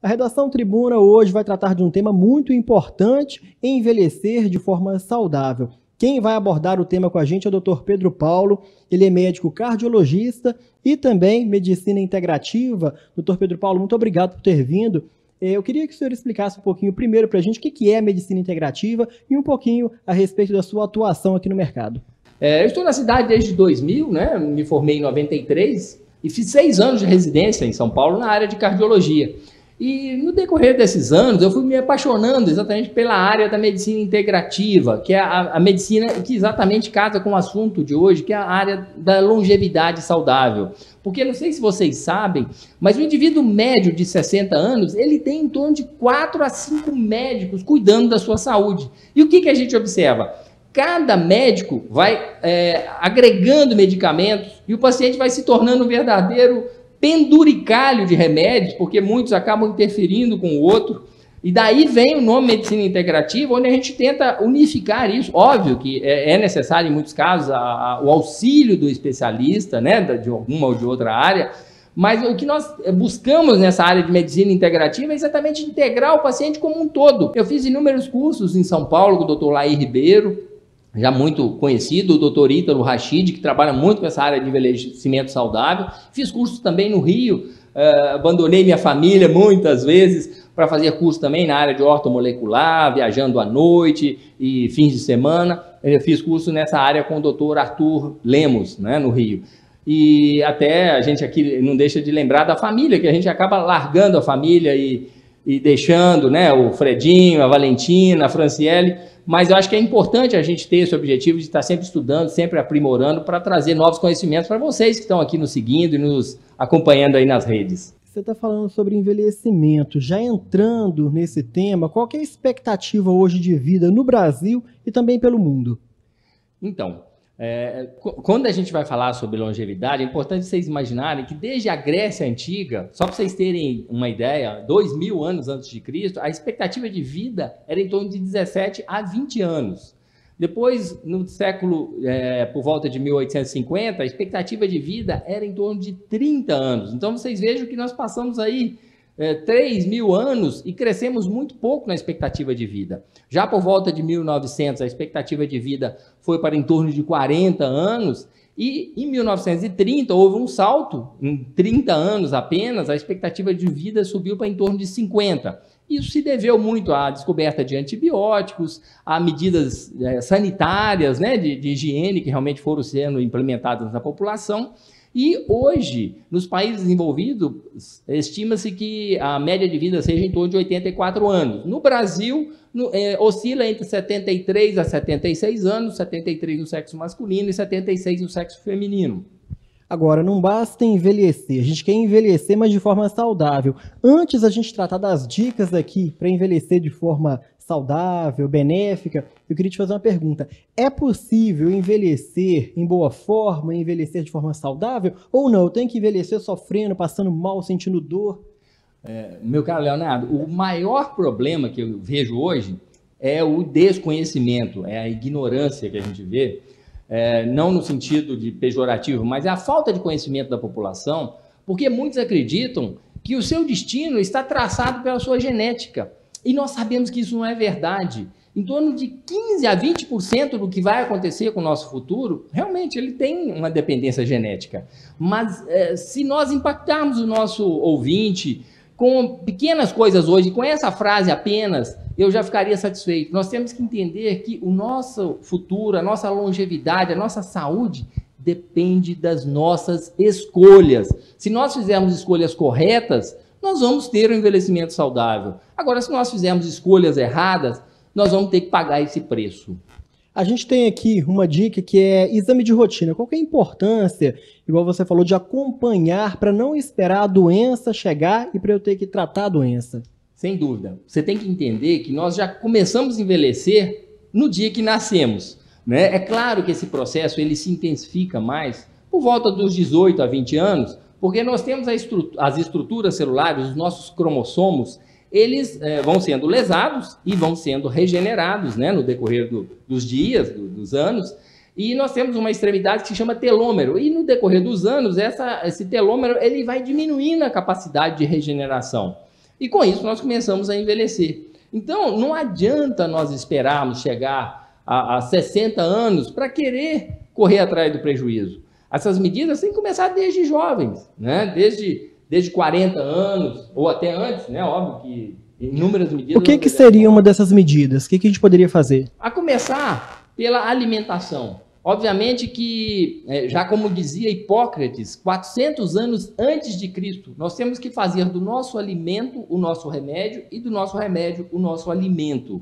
A Redação Tribuna hoje vai tratar de um tema muito importante: envelhecer de forma saudável. Quem vai abordar o tema com a gente é o Dr. Pedro Paulo. Ele é médico cardiologista e também medicina integrativa. Dr. Pedro Paulo, muito obrigado por ter vindo. Eu queria que o senhor explicasse um pouquinho primeiro para a gente o que é a medicina integrativa e um pouquinho a respeito da sua atuação aqui no mercado. Eu estou na cidade desde 2000, né? Me formei em 93 e fiz 6 anos de residência em São Paulo na área de cardiologia. E no decorrer desses anos eu fui me apaixonando exatamente pela área da medicina integrativa, que é a medicina que exatamente casa com o assunto de hoje, que é a área da longevidade saudável. Porque não sei se vocês sabem, mas o indivíduo médio de 60 anos, ele tem em torno de 4 a 5 médicos cuidando da sua saúde. E o que a gente observa? Cada médico vai agregando medicamentos e o paciente vai se tornando um verdadeiro penduricalho de remédios, porque muitos acabam interferindo com o outro, e daí vem o nome medicina integrativa, onde a gente tenta unificar isso. Óbvio que é necessário, em muitos casos, o auxílio do especialista, né, de alguma ou de outra área, mas o que nós buscamos nessa área de medicina integrativa é exatamente integrar o paciente como um todo. Eu fiz inúmeros cursos em São Paulo com o Dr. Laí Ribeiro, já muito conhecido, o Dr. Ítalo Rachid, que trabalha muito com essa área de envelhecimento saudável. Fiz cursos também no Rio, abandonei minha família muitas vezes para fazer curso também na área de ortomolecular, viajando à noite e fins de semana. Eu fiz curso nessa área com o Dr. Arthur Lemos, né, no Rio. E até a gente aqui não deixa de lembrar da família, que a gente acaba largando a família e deixando, né, o Fredinho, a Valentina, a Franciele. Mas eu acho que é importante a gente ter esse objetivo de estar sempre estudando, sempre aprimorando para trazer novos conhecimentos para vocês que estão aqui nos seguindo e nos acompanhando aí nas redes. Você está falando sobre envelhecimento. Já entrando nesse tema, qual que é a expectativa hoje de vida no Brasil e também pelo mundo? Então, quando a gente vai falar sobre longevidade, é importante vocês imaginarem que desde a Grécia Antiga, só para vocês terem uma ideia, 2000 anos antes de Cristo, a expectativa de vida era em torno de 17 a 20 anos. Depois, no século, por volta de 1850, a expectativa de vida era em torno de 30 anos. Então, vocês vejam que nós passamos aí 3.000 anos e crescemos muito pouco na expectativa de vida. Já por volta de 1900, a expectativa de vida foi para em torno de 40 anos e em 1930 houve um salto, em 30 anos apenas, a expectativa de vida subiu para em torno de 50. Isso se deveu muito à descoberta de antibióticos, a medidas sanitárias, né, de higiene que realmente foram sendo implementadas na população. E hoje, nos países desenvolvidos, estima-se que a média de vida seja em torno de 84 anos. No Brasil, oscila entre 73 a 76 anos, 73 no sexo masculino e 76 no sexo feminino. Agora, não basta envelhecer, a gente quer envelhecer, mas de forma saudável. Antes a gente tratar das dicas aqui para envelhecer de forma saudável, benéfica, eu queria te fazer uma pergunta. É possível envelhecer em boa forma, envelhecer de forma saudável? Ou não? Eu tenho que envelhecer sofrendo, passando mal, sentindo dor? Meu caro Leonardo, o maior problema que eu vejo hoje é o desconhecimento, é a ignorância que a gente vê, não no sentido de pejorativo, mas é a falta de conhecimento da população, porque muitos acreditam que o seu destino está traçado pela sua genética. E nós sabemos que isso não é verdade. Em torno de 15 a 20% do que vai acontecer com o nosso futuro, realmente ele tem uma dependência genética. Mas se nós impactarmos o nosso ouvinte com pequenas coisas hoje, com essa frase apenas, eu já ficaria satisfeito. Nós temos que entender que o nosso futuro, a nossa longevidade, a nossa saúde depende das nossas escolhas. Se nós fizermos escolhas corretas, nós vamos ter um envelhecimento saudável. Agora, se nós fizermos escolhas erradas, nós vamos ter que pagar esse preço. A gente tem aqui uma dica que é exame de rotina. Qual que é a importância, igual você falou, de acompanhar para não esperar a doença chegar e para eu ter que tratar a doença? Sem dúvida. Você tem que entender que nós já começamos a envelhecer no dia que nascemos, né? É claro que esse processo ele se intensifica mais por volta dos 18 a 20 anos, porque nós temos as estruturas celulares, os nossos cromossomos, eles vão sendo lesados e vão sendo regenerados, né, no decorrer dos dias, dos anos, e nós temos uma extremidade que se chama telômero, e no decorrer dos anos, esse telômero ele vai diminuindo a capacidade de regeneração. E com isso nós começamos a envelhecer. Então, não adianta nós esperarmos chegar a 60 anos para querer correr atrás do prejuízo. Essas medidas têm que começar desde jovens, né? Desde 40 anos, ou até antes, né? Óbvio que inúmeras medidas... O que seria uma dessas medidas? O que a gente poderia fazer? A começar pela alimentação. Obviamente que, já como dizia Hipócrates, 400 anos antes de Cristo, nós temos que fazer do nosso alimento o nosso remédio e do nosso remédio o nosso alimento.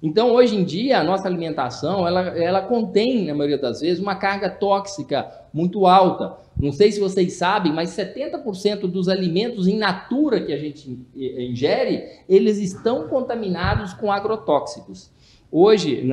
Então, hoje em dia, a nossa alimentação, ela contém, na maioria das vezes, uma carga tóxica muito alta. Não sei se vocês sabem, mas 70% dos alimentos in natura que a gente ingere, eles estão contaminados com agrotóxicos. Hoje,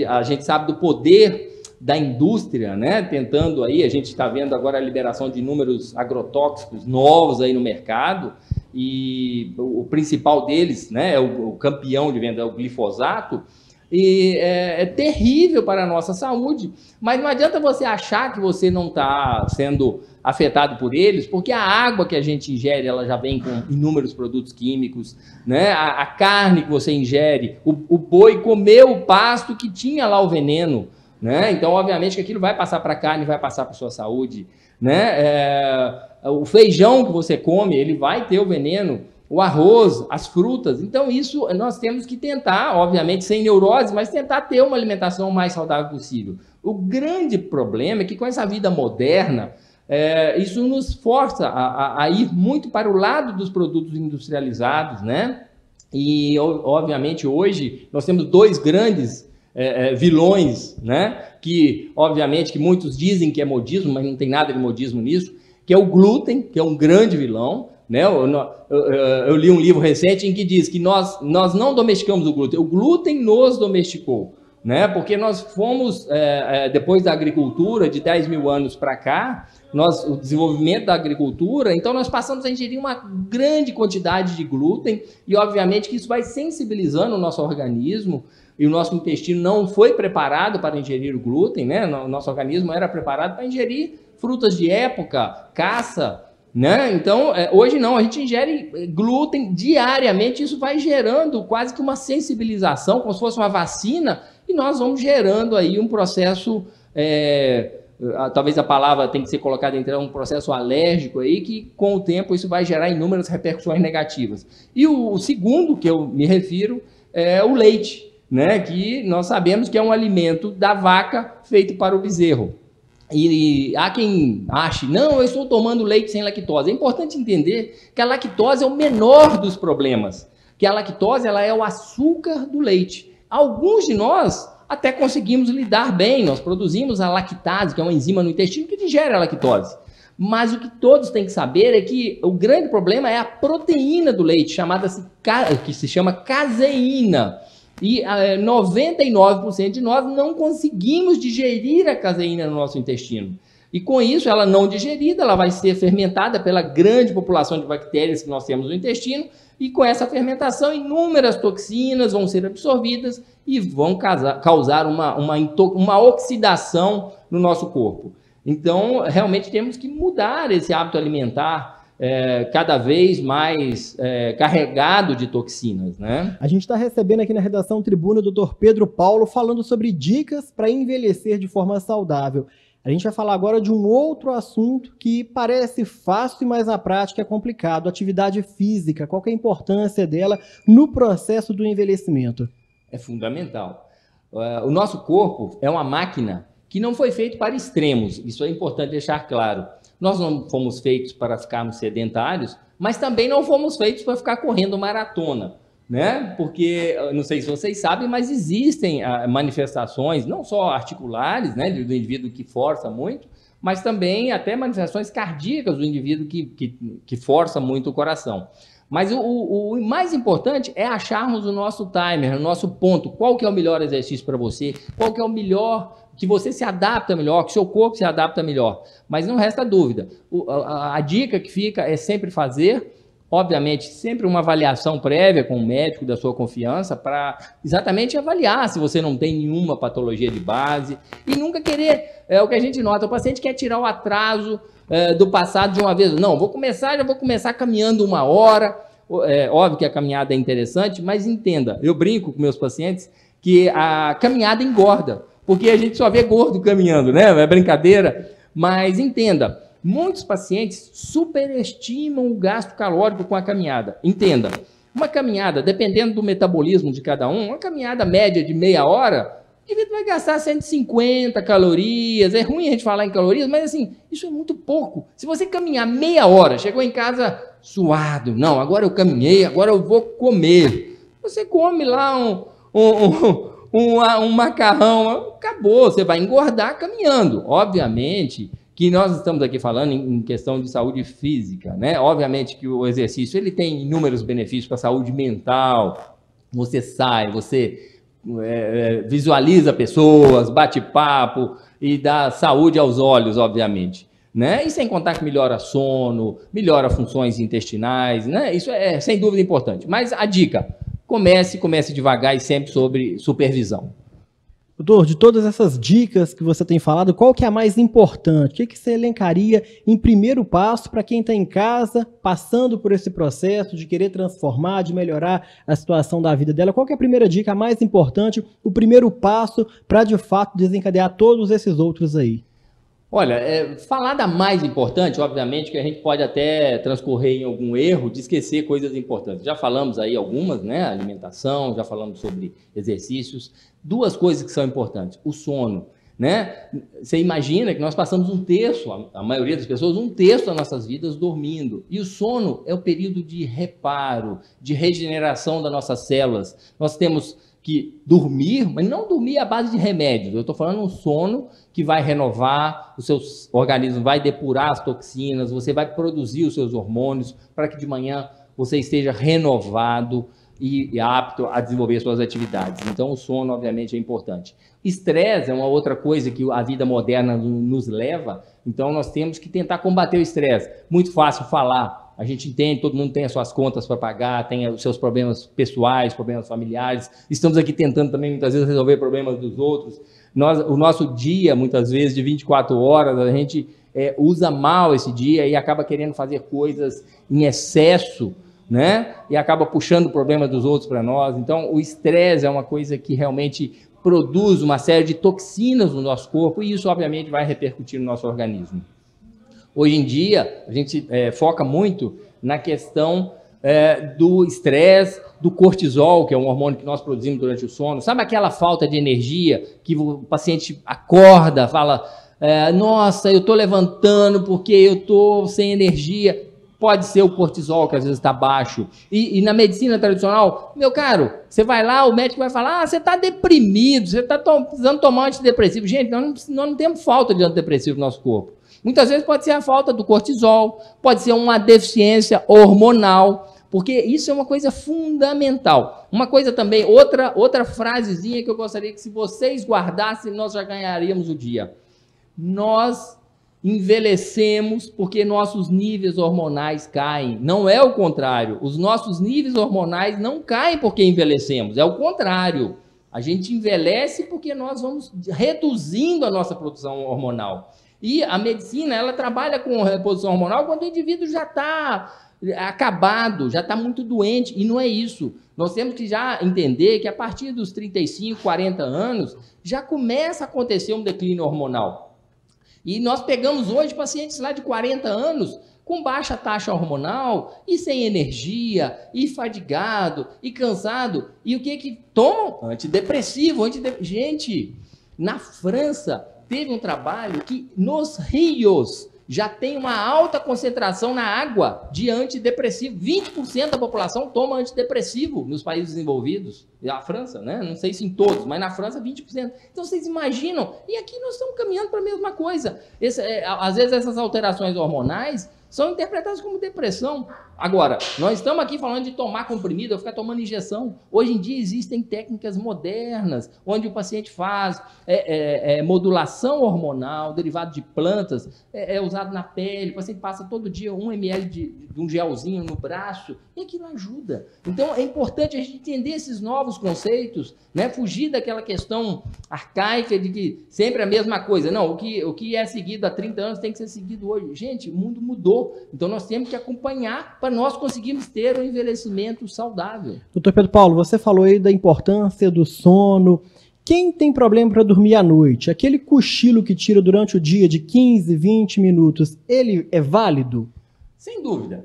a gente sabe do poder da indústria, né? Tentando aí, a gente está vendo agora a liberação de inúmeros agrotóxicos novos aí no mercado, e o principal deles, né, o campeão de venda é o glifosato, e é terrível para a nossa saúde, mas não adianta você achar que você não está sendo afetado por eles, porque a água que a gente ingere, ela já vem com inúmeros produtos químicos, né? A carne que você ingere, o boi comeu o pasto que tinha lá o veneno, né? Então, obviamente, que aquilo vai passar para a carne, vai passar para a sua saúde, né? O feijão que você come, ele vai ter o veneno, o arroz, as frutas. Então, isso nós temos que tentar, obviamente, sem neurose, mas tentar ter uma alimentação o mais saudável possível. O grande problema é que com essa vida moderna, isso nos força a ir muito para o lado dos produtos industrializados, né? E, obviamente, hoje nós temos dois grandes vilões, né? Que, obviamente, que muitos dizem que é modismo, mas não tem nada de modismo nisso, que é o glúten, que é um grande vilão, né? Eu li um livro recente em que diz que nós não domesticamos o glúten nos domesticou, né? Porque nós fomos, depois da agricultura, de 10 mil anos para cá, o desenvolvimento da agricultura, então nós passamos a ingerir uma grande quantidade de glúten, e obviamente que isso vai sensibilizando o nosso organismo, e o nosso intestino não foi preparado para ingerir o glúten, né? O nosso organismo era preparado para ingerir frutas de época, caça, né? Então, hoje não, a gente ingere glúten diariamente, isso vai gerando quase que uma sensibilização, como se fosse uma vacina, e nós vamos gerando aí um processo, talvez a palavra tem que ser colocada entre um processo alérgico aí, que com o tempo isso vai gerar inúmeras repercussões negativas. E o segundo que eu me refiro é o leite, né? Que nós sabemos que é um alimento da vaca feito para o bezerro. E há quem ache, não, eu estou tomando leite sem lactose. É importante entender que a lactose é o menor dos problemas, que a lactose ela é o açúcar do leite. Alguns de nós até conseguimos lidar bem, nós produzimos a lactase, que é uma enzima no intestino que digere a lactose. Mas o que todos têm que saber é que o grande problema é a proteína do leite, que se chama caseína. E 99% de nós não conseguimos digerir a caseína no nosso intestino. E com isso, ela não digerida, ela vai ser fermentada pela grande população de bactérias que nós temos no intestino, e com essa fermentação, inúmeras toxinas vão ser absorvidas e vão causar uma oxidação no nosso corpo. Então, realmente temos que mudar esse hábito alimentar, cada vez mais carregado de toxinas, né? A gente está recebendo aqui na redação Tribuna o Dr. Pedro Paulo falando sobre dicas para envelhecer de forma saudável. A gente vai falar agora de um outro assunto que parece fácil, mas na prática é complicado, atividade física. Qual que é a importância dela no processo do envelhecimento? É fundamental. O nosso corpo é uma máquina que não foi feito para extremos, isso é importante deixar claro. Nós não fomos feitos para ficarmos sedentários, mas também não fomos feitos para ficar correndo maratona, né? Porque, não sei se vocês sabem, mas existem manifestações, não só articulares, né, do indivíduo que força muito, mas também até manifestações cardíacas do indivíduo que força muito o coração. Mas o mais importante é acharmos o nosso timer, o nosso ponto. Qual que é o melhor exercício para você? Qual que é o melhor, que você se adapta melhor, que o seu corpo se adapta melhor? Mas não resta dúvida. A dica que fica é sempre fazer, obviamente, sempre uma avaliação prévia com o médico da sua confiança para exatamente avaliar se você não tem nenhuma patologia de base e nunca querer, o que a gente nota, o paciente quer tirar o atraso do passado de uma vez. Não, já vou começar caminhando 1 hora, óbvio que a caminhada é interessante, mas entenda, eu brinco com meus pacientes que a caminhada engorda, porque a gente só vê gordo caminhando, né? É brincadeira, mas entenda, muitos pacientes superestimam o gasto calórico com a caminhada. Entenda, uma caminhada, dependendo do metabolismo de cada um, uma caminhada média de meia hora, o indivíduo vai gastar 150 calorias. É ruim a gente falar em calorias, mas assim, isso é muito pouco. Se você caminhar meia hora, chegou em casa suado, não, agora eu caminhei, agora eu vou comer. Você come lá um macarrão, acabou, você vai engordar caminhando. Obviamente que nós estamos aqui falando em questão de saúde física, né? Obviamente que o exercício ele tem inúmeros benefícios para a saúde mental. Você sai, você visualiza pessoas, bate papo e dá saúde aos olhos, obviamente, né? E sem contar que melhora sono, melhora funções intestinais, né? Isso é sem dúvida importante. Mas a dica, comece devagar e sempre sobre supervisão. Doutor, de todas essas dicas que você tem falado, qual que é a mais importante? O que você elencaria em primeiro passo para quem está em casa, passando por esse processo de querer transformar, de melhorar a situação da vida dela? Qual que é a primeira dica, a mais importante, o primeiro passo para, de fato, desencadear todos esses outros aí? Olha, falar da mais importante, obviamente que a gente pode até transcorrer em algum erro de esquecer coisas importantes. Já falamos aí algumas, né? Alimentação, já falamos sobre exercícios. Duas coisas que são importantes. O sono, né? Você imagina que nós passamos um terço, a maioria das pessoas, um terço das nossas vidas dormindo. E o sono é o período de reparo, de regeneração das nossas células. Nós temos que dormir, mas não dormir à base de remédios. Eu estou falando um sono que vai renovar, o seu organismo vai depurar as toxinas, você vai produzir os seus hormônios para que de manhã você esteja renovado e apto a desenvolver suas atividades. Então, o sono, obviamente, é importante. Estresse é uma outra coisa que a vida moderna nos leva, então nós temos que tentar combater o estresse. Muito fácil falar, a gente entende, todo mundo tem as suas contas para pagar, tem os seus problemas pessoais, problemas familiares, estamos aqui tentando também, muitas vezes, resolver problemas dos outros. O nosso dia, muitas vezes, de 24 horas, a gente usa mal esse dia e acaba querendo fazer coisas em excesso, né? E acaba puxando o problema dos outros para nós. Então, o estresse é uma coisa que realmente produz uma série de toxinas no nosso corpo e isso, obviamente, vai repercutir no nosso organismo. Hoje em dia, a gente foca muito na questão do estresse, do cortisol, que é um hormônio que nós produzimos durante o sono. Sabe aquela falta de energia que o paciente acorda, fala, nossa, eu estou levantando porque eu estou sem energia. Pode ser o cortisol, que às vezes está baixo. E na medicina tradicional, meu caro, você vai lá, o médico vai falar, você está deprimido, você está precisando tomar antidepressivo. Gente, nós não temos falta de antidepressivo no nosso corpo. Muitas vezes pode ser a falta do cortisol, pode ser uma deficiência hormonal, porque isso é uma coisa fundamental. Uma coisa também, outra frasezinha que eu gostaria que se vocês guardassem, nós já ganharíamos o dia. Nós envelhecemos porque nossos níveis hormonais caem. Não é o contrário. Os nossos níveis hormonais não caem porque envelhecemos. É o contrário. A gente envelhece porque nós vamos reduzindo a nossa produção hormonal. E a medicina, ela trabalha com reposição hormonal quando o indivíduo já está acabado, já está muito doente. E não é isso. Nós temos que já entender que a partir dos 35, 40 anos, já começa a acontecer um declínio hormonal. E nós pegamos hoje pacientes lá de 40 anos com baixa taxa hormonal e sem energia, e fadigado, e cansado. E o que tomam? Antidepressivo. Gente, na França teve um trabalho que nos rios já tem uma alta concentração na água de antidepressivo. 20% da população toma antidepressivo nos países desenvolvidos. A França, né? Não sei se em todos, mas na França 20%. Então vocês imaginam? E aqui nós estamos caminhando para a mesma coisa. Às vezes essas alterações hormonais são interpretadas como depressão. Agora, nós estamos aqui falando de tomar comprimido, ficar tomando injeção. Hoje em dia existem técnicas modernas, onde o paciente faz modulação hormonal, derivado de plantas, é usado na pele, o paciente passa todo dia 1 ml de um gelzinho no braço, e aquilo ajuda. Então, é importante a gente entender esses novos conceitos, né? Fugir daquela questão arcaica de que sempre a mesma coisa. Não, o que é seguido há 30 anos tem que ser seguido hoje. Gente, o mundo mudou. Então, nós temos que acompanhar para para nós conseguirmos ter um envelhecimento saudável. Doutor Pedro Paulo, você falou aí da importância do sono. Quem tem problema para dormir à noite, aquele cochilo que tira durante o dia de 15, 20 minutos, ele é válido? Sem dúvida.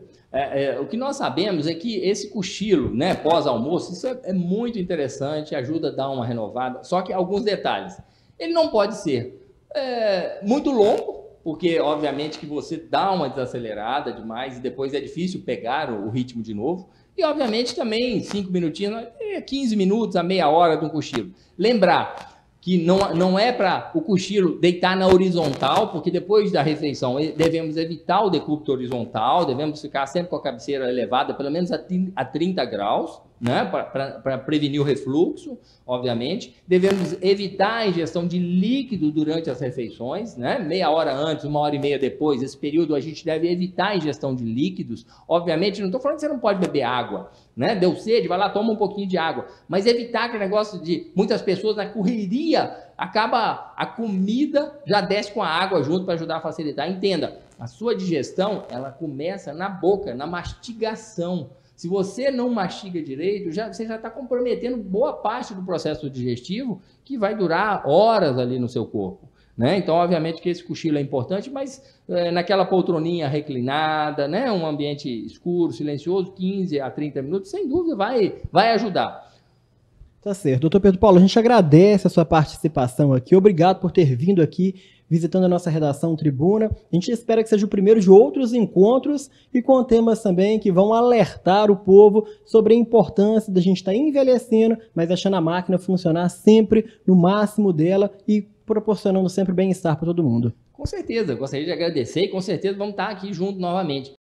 O que nós sabemos é que esse cochilo, né, pós-almoço, isso é muito interessante, ajuda a dar uma renovada, só que alguns detalhes. Ele não pode ser muito longo, porque obviamente que você dá uma desacelerada demais e depois é difícil pegar o ritmo de novo. E obviamente também 5 minutinhos, 15 minutos a meia hora de um cochilo. Lembrar que não é para o cochilo deitar na horizontal, porque depois da refeição devemos evitar o decúbito horizontal, devemos ficar sempre com a cabeceira elevada, pelo menos a 30 graus, né, para prevenir o refluxo, obviamente. Devemos evitar a ingestão de líquido durante as refeições, né, meia hora antes, 1h30 depois, esse período a gente deve evitar a ingestão de líquidos. Obviamente, não estou falando que você não pode beber água, né, deu sede, vai lá, toma um pouquinho de água, mas evitar aquele negócio de muitas pessoas na correria, acaba a comida, já desce com a água junto para ajudar a facilitar. Entenda, a sua digestão, ela começa na boca, na mastigação. Se você não mastiga direito, você já está comprometendo boa parte do processo digestivo que vai durar horas ali no seu corpo, né? Então, obviamente que esse cochilo é importante, mas naquela poltroninha reclinada, né? Um ambiente escuro, silencioso, 15 a 30 minutos, sem dúvida vai ajudar. Tá certo. Doutor Pedro Paulo, a gente agradece a sua participação aqui. Obrigado por ter vindo aqui visitando a nossa redação Tribuna. A gente espera que seja o primeiro de outros encontros e com temas também que vão alertar o povo sobre a importância da gente estar envelhecendo, mas deixando a máquina funcionar sempre no máximo dela e proporcionando sempre bem-estar para todo mundo. Com certeza, gostaria de agradecer e com certeza vamos estar aqui juntos novamente.